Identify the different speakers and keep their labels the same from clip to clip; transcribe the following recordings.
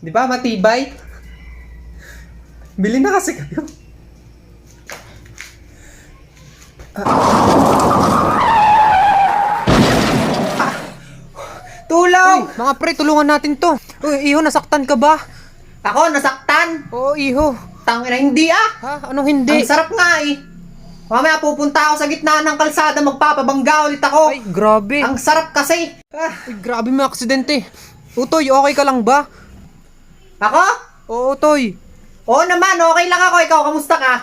Speaker 1: Di ba matibay? Bili na kasi kayo. Tulong!
Speaker 2: Uy, mga pre, tulungan natin to. Uy, iho, nasaktan ka ba?
Speaker 1: Ako, nasaktan.
Speaker 2: Oo, iho.
Speaker 1: Tangina, hindi ah.
Speaker 2: Ha? Anong hindi?
Speaker 1: Ang sarap nga eh. Mamaya pupunta ako sa gitna ng kalsada, magpapabangga ulit ako.
Speaker 2: Ay, grabe.
Speaker 1: Ang sarap kasi.
Speaker 2: Ay, grabe may aksidente. Utoy, okay ka lang ba?
Speaker 1: Ako?
Speaker 2: Oo, Toy.
Speaker 1: Oo naman, okay lang ako. Ikaw, kamusta ka?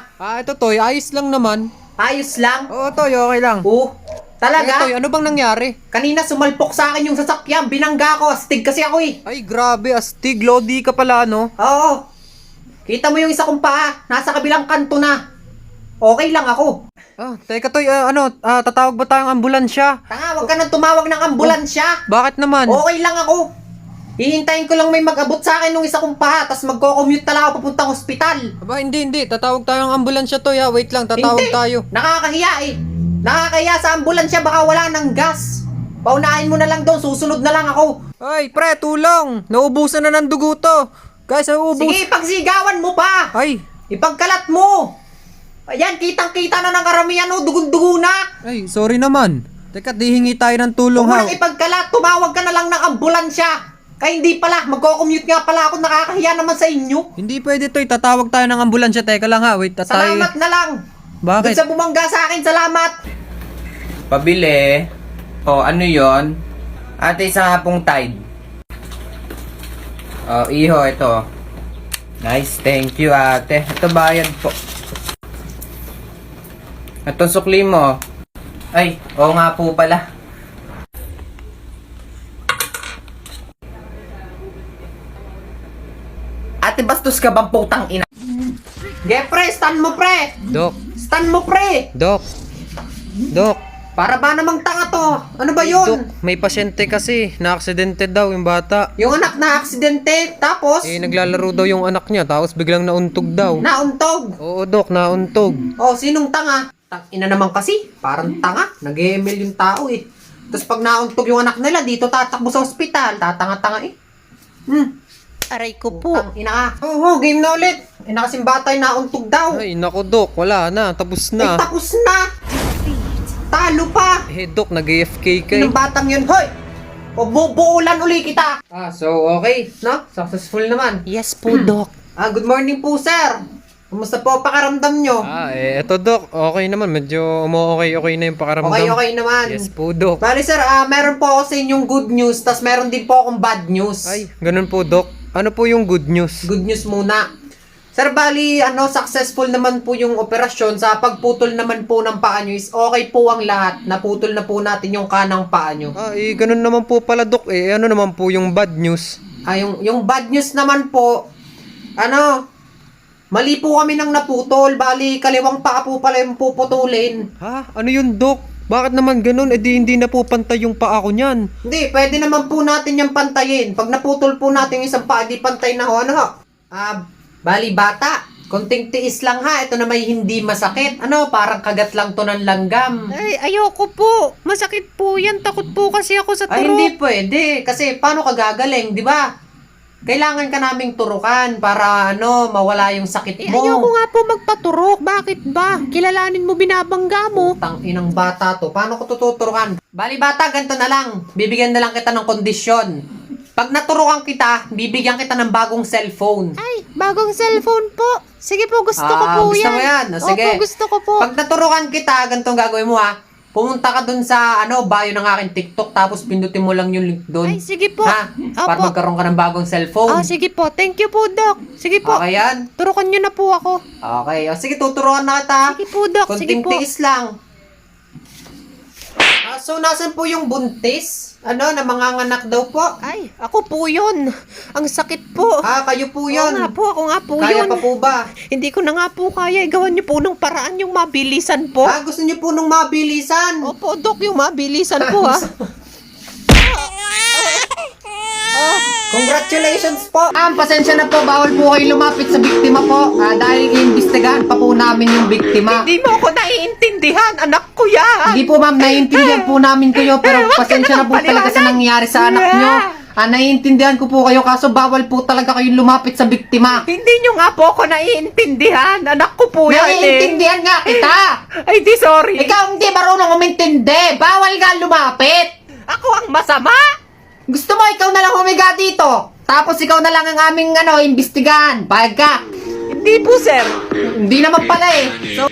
Speaker 2: Ito, Toy, ayos lang naman.
Speaker 1: Ayos lang.
Speaker 2: Oo, Toy, okay lang.
Speaker 1: Talaga?
Speaker 2: Toy, ano bang nangyari?
Speaker 1: Kanina sumalpok sa akin yung sasakyan. Binangga ako. Astig kasi ako eh.
Speaker 2: Ay, grabe, astig. Lodi ka pala, no?
Speaker 1: Oo. Kita mo yung isa kong paa. Nasa kabilang kanto na. Okay lang ako.
Speaker 2: Teka, Toy, tatawag ba tayong ambulansya?
Speaker 1: Tanga, wag ka nang tumawag ng ambulansya.
Speaker 2: Bakit naman?
Speaker 1: Okay lang ako. Hihintayin ko lang may mag-abot sa akin nung isa kong paa. Tapos magko-commute na lang ako papuntang ospital.
Speaker 2: Aba, hindi. Tatawag tayong ambulansya, Toy, ha? Wait lang, tatawag
Speaker 1: Hindi.
Speaker 2: tayo.
Speaker 1: Nakakahiya eh. Nakakahiya sa ambulansya. Baka wala ng gas. Paunahin mo na lang doon. Susunod na lang ako.
Speaker 2: Ay, pre, tulong! Naubusan na ng dugo to. Guys, nauubos.
Speaker 1: Sige, pagsigawan mo pa.
Speaker 2: Ay,
Speaker 1: Ipagkalat mo. Ayan, kitang-kita na ng karamihan o. Dugun-dugo na.
Speaker 2: ay, sorry naman. Teka, dihingi tayo ng tulong,
Speaker 1: Huwag mo
Speaker 2: ha?
Speaker 1: nang ipagkalat. Tumawag ka na lang ng ambulansya. Kaya hindi pala. Magko-commute nga pala ako. Nakakahiya naman sa inyo.
Speaker 2: Hindi pwede, Toy. Tatawag tayo ng ambulansya. Teka lang, ha? Wait, tatay.
Speaker 1: Salamat na lang.
Speaker 2: Bakit?
Speaker 1: Doon sa bumangga sa akin, salamat.
Speaker 3: Pabili. O, ano yon? Ate, isa nga pong Tide. O, iho, ito. Nice, thank you, ate. Ito, bayad po. Ito, sukli mo. Ay, oo nga po pala. Ate, bastos ka bang putang ina?
Speaker 1: Ge, pre, stand mo, pre.
Speaker 2: Dok,
Speaker 1: Stand mo, pre.
Speaker 2: Dok.
Speaker 1: Para ba namang tanga to? Ano ba yun?
Speaker 2: Dok, may pasyente kasi. Na-aksidente daw yung bata.
Speaker 1: Yung anak na aksidente, tapos
Speaker 2: Naglalaro daw yung anak niya, tapos biglang nauntog daw.
Speaker 1: nauntog.
Speaker 2: Oo, Dok, nauntog.
Speaker 1: Oh, sinong tanga? Ina naman kasi, parang tanga. Nag-email yung tao eh. Tapos pag nauntog yung anak nila, dito tatakbo sa ospital. Tatanga-tanga eh.
Speaker 4: Aray ko po.
Speaker 1: Ang ina ka. Oo, game na ulit. Ina kasing bata yung nauntog daw.
Speaker 2: Ay, naku, Dok, wala na. Tapos
Speaker 1: Ay,
Speaker 2: na.
Speaker 1: tapos na. Talo pa.
Speaker 2: Dok, nag-AFK ka eh.
Speaker 1: Yung batang yun, hoy. O bubuulan uli kita. So okay, no? Successful naman.
Speaker 4: Yes po, Doc.
Speaker 1: Good morning po, sir. Kumusta po pakaramdam nyo?
Speaker 2: Eto, Dok. Okay naman. Medyo okay na yung pakaramdam.
Speaker 1: Okay naman.
Speaker 2: Yes po, Dok.
Speaker 1: Bali, sir, meron po ako sa inyong good news, tas meron din po akong bad news.
Speaker 2: Ay, ganun po, Dok. Ano po yung good news?
Speaker 1: Good news muna. Sir, bali, successful naman po yung operasyon. Sa pagputol naman po ng paa nyo is okay po ang lahat. Naputol na po natin yung kanang paa nyo.
Speaker 2: Ganun naman po pala, Dok. Ano naman po yung bad news?
Speaker 1: Yung bad news naman po, mali po kami nang naputol. Bali, kaliwang paa po pala yung puputulin.
Speaker 2: Ha? Ano yun, Dok? Bakit naman ganun? Hindi na po pantay yung paa ko niyan.
Speaker 1: Hindi, pwede naman po natin yung pantayin. Pag naputol po natin yung isang paa, di pantay na ho. Bali bata, konting tiis lang ha. Ito na may hindi masakit. Parang kagat lang to ng langgam.
Speaker 4: Ay, ayoko po. Masakit po yan. Takot po kasi ako sa
Speaker 1: Ay,
Speaker 4: turok.
Speaker 1: hindi pwede. Kasi paano ka gagaling, di ba? Kailangan ka naming turukan para mawala yung sakit mo.
Speaker 4: Ayoko nga po magpaturok. Bakit ba? Kilalanin mo, binabangga mo.
Speaker 1: Tang inang bata to. Paano ko tututurukan? Bali bata, ganito na lang. Bibigyan na lang kita ng kondisyon. Pag naturukan kita, bibigyan kita ng bagong cellphone.
Speaker 4: Ay, bagong cellphone po. Sige po, gusto ko po
Speaker 1: gusto
Speaker 4: yan.
Speaker 1: mo yan? Sige.
Speaker 4: Opo, gusto ko po.
Speaker 1: Pag naturukan kita, ganitong gagawin mo ha. Pumunta ka dun sa bio ng aking TikTok, tapos pindutin mo lang yung link dun.
Speaker 4: Ay, sige po.
Speaker 1: Ha? Para
Speaker 4: Opo.
Speaker 1: magkaroon ka ng bagong cellphone.
Speaker 4: Sige po. Thank you po, Doc. Sige po.
Speaker 1: Okay yan?
Speaker 4: Turukan nyo na po ako.
Speaker 1: Okay. Sige, tuturuan na kita.
Speaker 4: Sige po, Doc. Sige
Speaker 1: Kunting
Speaker 4: po.
Speaker 1: tiis lang. So, nasan po yung buntis? Namanganganak daw po?
Speaker 4: Ay, ako po yun. Ang sakit po.
Speaker 1: Kayo po yun.
Speaker 4: Ako nga po
Speaker 1: Kaya
Speaker 4: yun.
Speaker 1: pa po ba?
Speaker 4: Hindi ko na nga po kaya. Gawan nyo po ng paraan yung mabilisan po.
Speaker 1: Gusto niyo po nung mabilisan?
Speaker 4: Opo, Doc, yung mabilisan po ha.
Speaker 1: Congratulations po! Pasensya na po, bawal po kayo lumapit sa biktima po. Dahil iimbestigahan pa po namin yung biktima.
Speaker 4: Hindi mo ako naiintindihan. Anak ko yan.
Speaker 1: Hindi po ma'am, naiintindihan po namin kayo, pero
Speaker 4: Huwag ka
Speaker 1: pasensya na
Speaker 4: naman
Speaker 1: po talaga sa
Speaker 4: paliwanag.
Speaker 1: nangyari sa anak nyo. Naiintindihan ko po kayo kaso bawal po talaga kayong lumapit sa biktima.
Speaker 4: Hindi nyo nga po ako naiintindihan. Anak ko po yan eh.
Speaker 1: Naiintindihan nga kita.
Speaker 4: Ay, di sorry.
Speaker 1: Ikaw hindi marunong umintindi. Bawal nga lumapit.
Speaker 4: Ako ang masama.
Speaker 1: Gusto mo ikaw na lang humiga dito. Tapos ikaw na lang ang aming imbestigahan. Payag ka.
Speaker 4: Hindi po, sir.
Speaker 1: Hindi naman pala eh. So,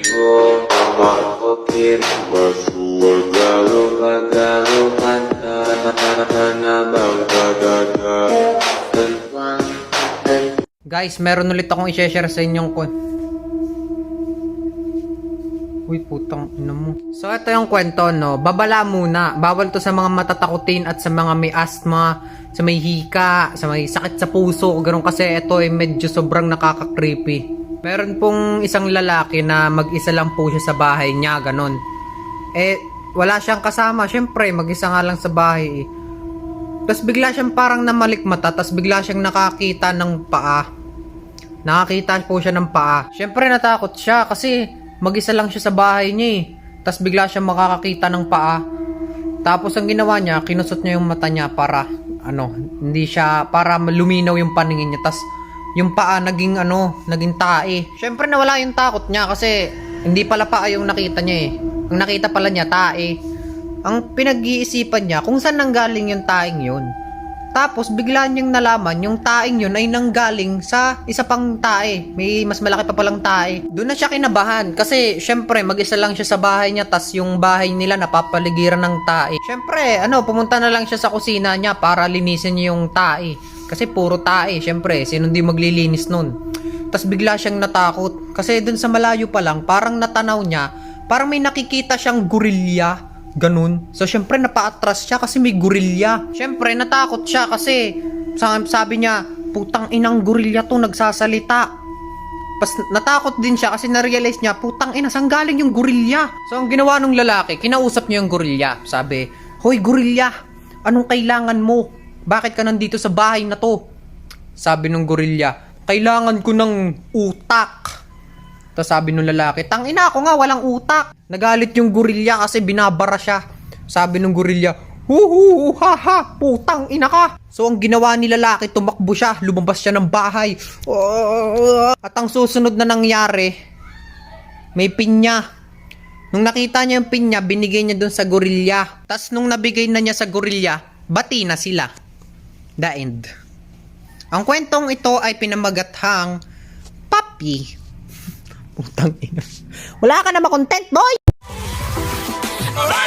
Speaker 2: Guys, meron ulit akong i-share sa inyong Uy, putang ina mo. So, ito yung kwento, no? Babala muna. Bawal to sa mga matatakutin at sa mga may asthma, sa may hika, sa may sakit sa puso, ganun kasi ito ay medyo sobrang nakaka-creepy. Meron pong isang lalaki na mag-isa lang po siya sa bahay niya, ganun. Wala siyang kasama. Syempre, mag-isa nga lang sa bahay. Tapos bigla siyang parang namalikmata, tapos bigla siyang nakakita ng paa. Nakakita po siya ng paa. Syempre, natakot siya kasi mag-isa lang siya sa bahay niya eh. Tapos bigla siyang makakakita ng paa. Tapos ang ginawa niya, kinusot niya yung mata niya para hindi siya, para luminaw yung paningin niya. Tapos yung paa naging tae. Syempre nawala yung takot niya kasi hindi pala paa yung nakita niya eh. Ang nakita pala niya, tae. Ang pinag-iisipan niya kung saan nanggaling yung taeng yun. Tapos bigla niyang nalaman yung taeng yun ay nanggaling sa isa pang tae. May mas malaki pa palang tae. Doon na siya kinabahan kasi syempre mag-isa lang siya sa bahay niya, tas yung bahay nila napapaligiran ng tae. Syempre pumunta na lang siya sa kusina niya para linisin niya yung tae. Kasi puro tae, syempre sino di maglilinis nun. Tas bigla siyang natakot kasi doon sa malayo pa lang parang natanaw niya, parang may nakikita siyang gorilya. Ganun. So, syempre, napa-atras siya kasi may gorilya. Syempre, natakot siya kasi sabi niya, putang inang gorilya to, nagsasalita. Pas natakot din siya kasi na-realize niya, putang ina, saan galing yung gorilya? So, ang ginawa ng lalaki, kinausap niya yung gorilya. Sabi, hoy gorilya, anong kailangan mo? Bakit ka nandito sa bahay na to? Sabi ng gorilya, kailangan ko ng utak. Tapos sabi nung lalaki, tangina ako nga, walang utak. Nagalit yung gorilya kasi binabara siya. Sabi nung gorilya, huhu, haha, putang ina ka. So ang ginawa ni lalaki, tumakbo siya, lumabas siya ng bahay. At ang susunod na nangyari, may pinya. Nung nakita niya yung pinya, binigay niya dun sa gorilya. Tapos nung nabigay na niya sa gorilya, bati na sila. The end. Ang kwentong ito ay pinamagathang Papi. Putang ina.
Speaker 4: Wala ka na makontent, boy!
Speaker 5: Alright!